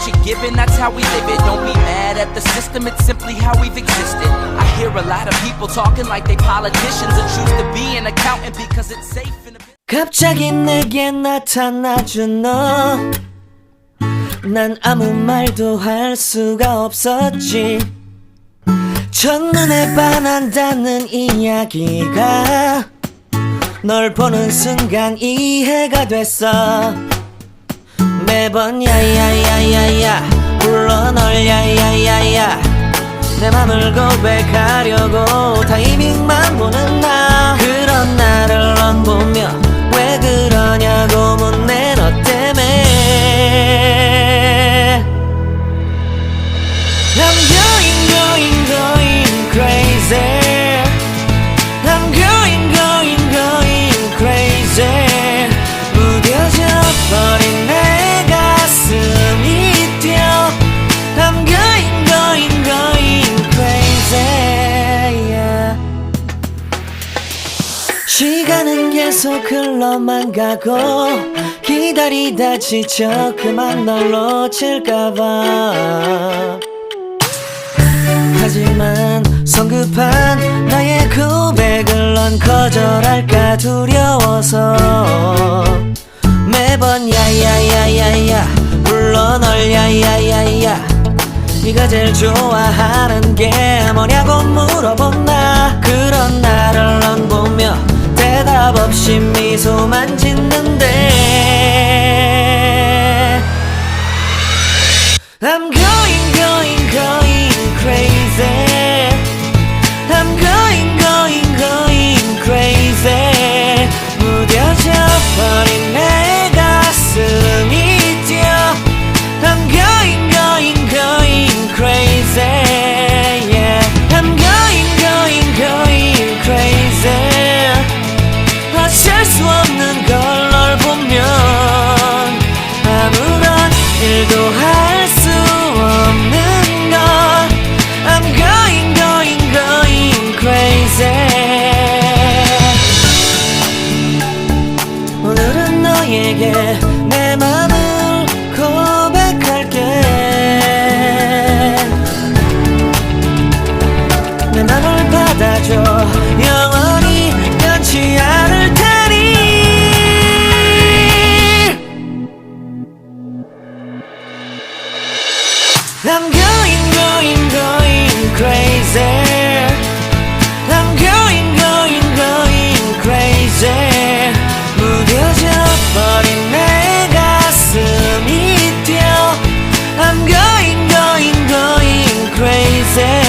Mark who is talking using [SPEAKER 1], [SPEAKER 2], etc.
[SPEAKER 1] what you're given, that's how we live it. Don't be mad at the system, it's simply how we've existed. I hear a lot of people talking like they politicians and choose to be an accountant because it's safe in a bit.
[SPEAKER 2] 갑자기 내게 나타나준 너, 난 아무 말도 할 수가 없었지. 첫눈에 반한다는 이야기가 널 보는 순간 이해가 됐어. 매번 야야야야야 불러 널 야야야야 내 맘을 고백하려고 타이밍만 보는 나. 그런 나를 넌 보며 왜 그러냐고 묻네 너 때문에. I'm going crazy. I'm going crazy. 무뎌져 버린 내 가슴이 뛰어. I'm going crazy. Yeah. 시간은 계속 흘러만 가고 기다리다 지쳐 그만 널 놓칠까봐. 하지만 성급한 나의 고백을 넌 거절할까 두려워서 매번 야야야야야 불러 널 야야야야 네가 제일 좋아하는 게 뭐냐고 물어본 나. 그런 나를 넌 보며 대답 없이 미소만 짓는데 I'm going crazy. I'm going crazy. 무뎌져 버린 내 가슴이 뛰어. I'm going crazy. Yeah. I'm going crazy. 어쩔 수 없는 걸 널 보면 아무런 일도 할 수 없는 걸. I'm going crazy. 오늘은 너에게 내 맘을 고백할게. 내 맘을 받아줘. 영원히 변치 않을 테니. I'm going crazy. I'm going crazy. 무뎌져 버린 내 가슴이 뛰어. I'm going crazy.